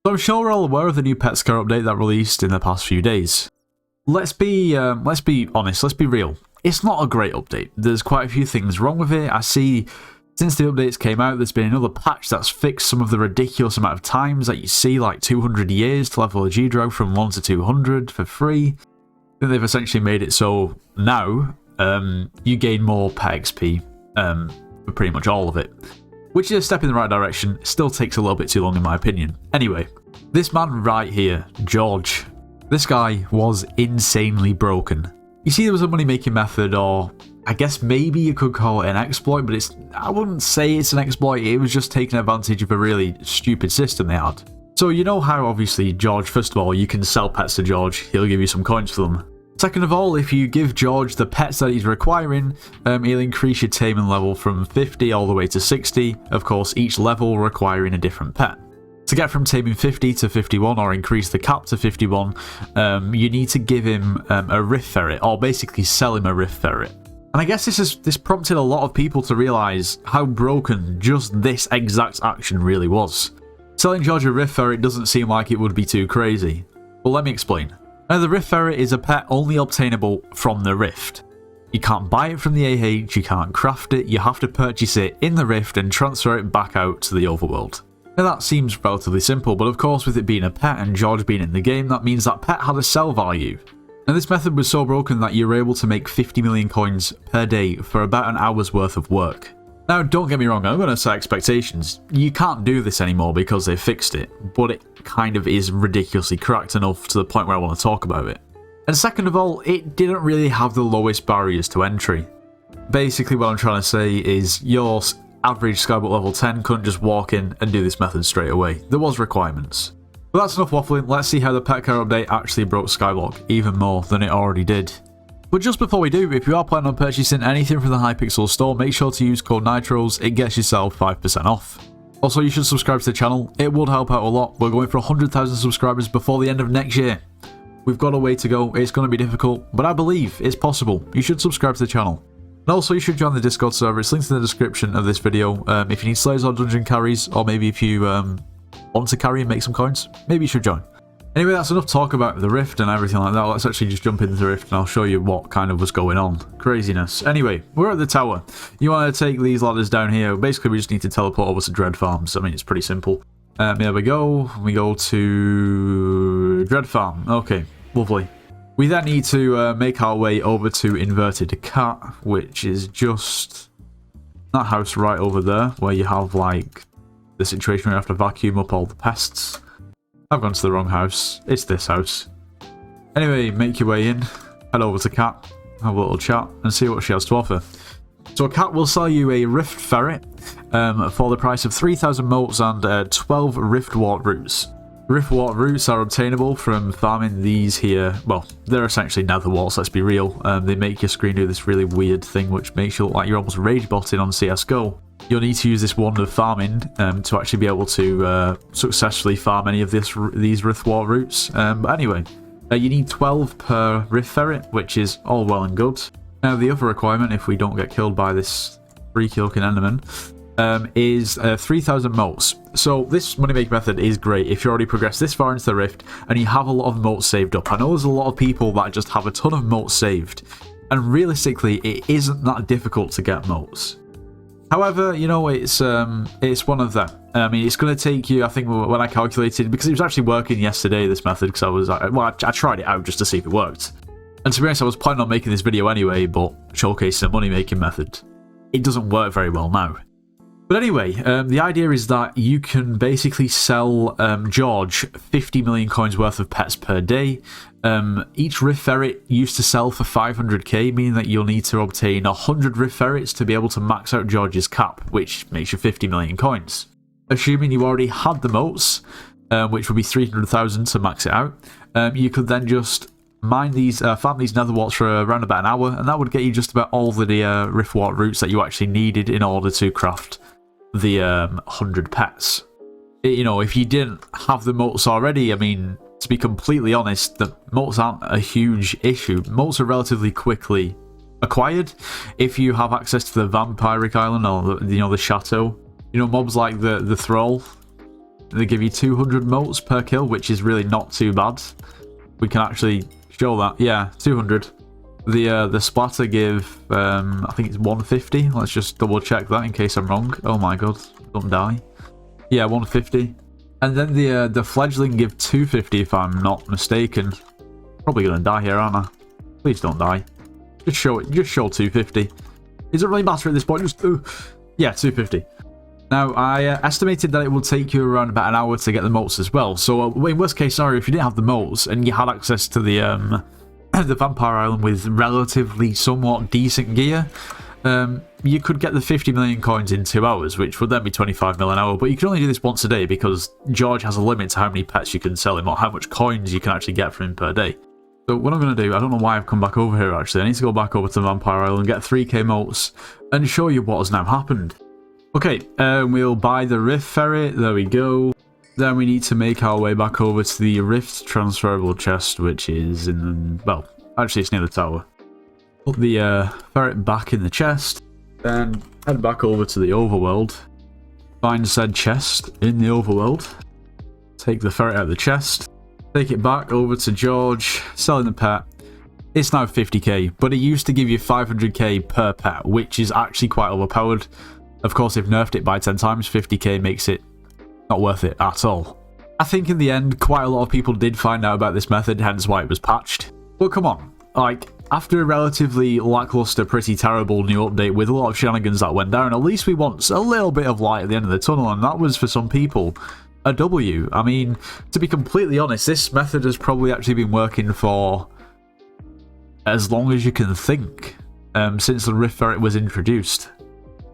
So I'm sure we're all aware of the new pet scare update that released in the past few days. Let's be honest, let's be real. It's not a great update. There's quite a few things wrong with it. I see since the updates came out, there's been another patch that's fixed some of the ridiculous amount of times that you see, like 200 years to level a G-Drog from 1 to 200 for free. Then they've essentially made it so now you gain more pet XP for pretty much all of it. Which is a step in the right direction, still takes a little bit too long in my opinion. Anyway, this man right here, George, this guy was insanely broken. You see there was a money making method, or I guess maybe you could call it an exploit, but I wouldn't say it's an exploit, it was just taking advantage of a really stupid system they had. So you know how obviously George, first of all, you can sell pets to George, he'll give you some coins for them. Second of all, if you give George the pets that he's requiring, he'll increase your taming level from 50 all the way to 60, of course each level requiring a different pet. To get from taming 50 to 51 or increase the cap to 51, you need to give him a rift ferret, or basically sell him a rift ferret. And I guess this prompted a lot of people to realise how broken just this exact action really was. Selling George a rift ferret doesn't seem like it would be too crazy. But let me explain. Now, the rift ferret is a pet only obtainable from the rift. You can't buy it from the AH, you can't craft it, you have to purchase it in the rift and transfer it back out to the overworld. Now that seems relatively simple, but of course with it being a pet and George being in the game, that means that pet had a sell value. And this method was so broken that you were able to make 50 million coins per day for about an hour's worth of work. Now, don't get me wrong, I'm going to set expectations. You can't do this anymore because they fixed it, but it kind of is ridiculously cracked enough to the point where I want to talk about it. And second of all, it didn't really have the lowest barriers to entry. Basically what I'm trying to say is your average Skyblock level 10 couldn't just walk in and do this method straight away. There was requirements. But that's enough waffling, let's see how the pet care update actually broke Skyblock even more than it already did. But just before we do, if you are planning on purchasing anything from the Hypixel store, make sure to use code NITROS, it gets yourself 5% off. Also, you should subscribe to the channel, it would help out a lot. We're going for 100,000 subscribers before the end of next year. We've got a way to go, it's going to be difficult, but I believe it's possible. You should subscribe to the channel. And also, you should join the Discord server, it's linked in the description of this video. If you need slayers or dungeon carries, or maybe if you want to carry and make some coins, maybe you should join. Anyway, that's enough talk about the rift and everything like that. Let's actually just jump into the rift and I'll show you what kind of was going on. Craziness. Anyway, we're at the tower. You want to take these ladders down here. Basically, we just need to teleport over to Dread Farms. I mean, it's pretty simple. There we go. We go to Dread Farm. Okay, lovely. We then need to make our way over to Inverted Cat, which is just that house right over there, where you have, like, the situation where you have to vacuum up all the pests. I've gone to the wrong house. It's this house. Anyway, make your way in, head over to Cat, have a little chat, and see what she has to offer. So Cat will sell you a Rift Ferret for the price of 3,000 motes and 12 Rift Wart Roots. Rift Wart Roots are obtainable from farming these here. Well, they're essentially nether warts, let's be real. They make your screen do this really weird thing which makes you look like you're almost rage botting on CSGO. You'll need to use this wand of farming to actually be able to successfully farm any of these Rift Wart Roots. But anyway, you need 12 per Rift Ferret, which is all well and good. Now the other requirement, if we don't get killed by this freaky looking enderman, is 3,000 motes. So this money making method is great if you already progressed this far into the rift and you have a lot of motes saved up. I know there's a lot of people that just have a ton of motes saved, and realistically it isn't that difficult to get motes. However, you know, it's one of them. I mean, it's going to take you, I think when I calculated, because it was actually working yesterday, this method, because I tried it out just to see if it worked. And to be honest, I was planning on making this video anyway, but showcasing a money making method, it doesn't work very well now. But anyway, the idea is that you can basically sell George 50 million coins worth of pets per day. Each Rift Ferret used to sell for 500k, meaning that you'll need to obtain 100 Rift Ferrets to be able to max out George's cap, which makes you 50 million coins. Assuming you already had the motes, which would be 300,000 to max it out, you could then just mine these, farm these nether warts for around about an hour, and that would get you just about all the Rift Wart roots that you actually needed in order to craft the 100 pets. You know, if you didn't have the motes already, I mean, to be completely honest, the motes aren't a huge issue. Motes are relatively quickly acquired if you have access to the Vampiric Island or the, the chateau. You know, mobs like the Thrall, They give you 200 motes per kill, which is really not too bad. We can actually show that. Yeah, 200. The splatter give, I think it's 150. Let's just double check that in case I'm wrong. Oh my god, don't die. Yeah, 150. And then the fledgling give 250 if I'm not mistaken. Probably gonna die here, aren't I? Please don't die. Just show it. Just show 250. Is it really matter at this point? Just yeah, 250. Now, I estimated that it would take you around about an hour to get the motes as well. So, in worst case scenario, if you didn't have the motes and you had access to the Vampire Island with relatively somewhat decent gear, you could get the 50 million coins in 2 hours, which would then be 25 mil an hour. But you can only do this once a day because George has a limit to how many pets you can sell him or how much coins you can actually get from him per day. So what I'm going to do, I don't know why I've come back over here actually. I need to go back over to Vampire Island, get 3k motes, and show you what has now happened. Okay, we'll buy the Rift Ferret, there we go. Then we need to make our way back over to the Rift transferable chest, which is in, well, actually it's near the tower. Put the ferret back in the chest, then head back over to the overworld. Find said chest in the overworld. Take the ferret out of the chest. Take it back over to George, selling the pet. It's now 50k, but it used to give you 500k per pet, which is actually quite overpowered. Of course, they've nerfed it by 10 times, 50k makes it not worth it at all. I think in the end, quite a lot of people did find out about this method, hence why it was patched. But come on, like, after a relatively lackluster, pretty terrible new update with a lot of shenanigans that went down, at least we want a little bit of light at the end of the tunnel, and that was, for some people, a W. I mean, to be completely honest, this method has probably actually been working for as long as you can think, since the Rift Ferret was introduced.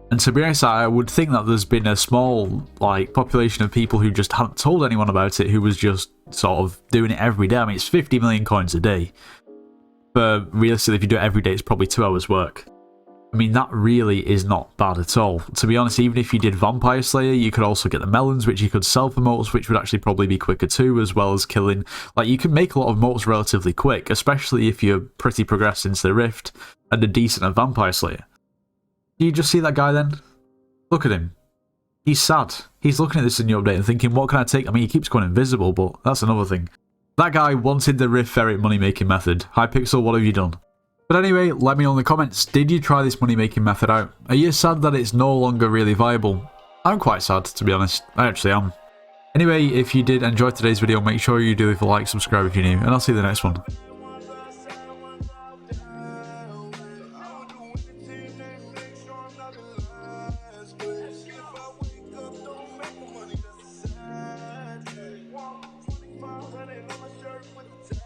And to be honest, I would think that there's been a small, like, population of people who just hadn't told anyone about it, who was just sort of doing it every day. I mean, it's 50 million coins a day. But realistically, if you do it every day, it's probably 2 hours work. I mean, that really is not bad at all. To be honest, even if you did Vampire Slayer, you could also get the melons, which you could sell for motes, which would actually probably be quicker too, as well as killing. Like, you can make a lot of motes relatively quick, especially if you're pretty progressed into the Rift and a decent at Vampire Slayer. Do you just see that guy then? Look at him. He's sad. He's looking at this in the update and thinking, what can I take? I mean, he keeps going invisible, but that's another thing. That guy wanted the Rift Ferret money-making method. Hypixel, what have you done? But anyway, let me know in the comments, did you try this money-making method out? Are you sad that it's no longer really viable? I'm quite sad, to be honest. I actually am. Anyway, if you did enjoy today's video, make sure you do leave a like, subscribe if you're new, and I'll see you in the next one. Running on my shirt with the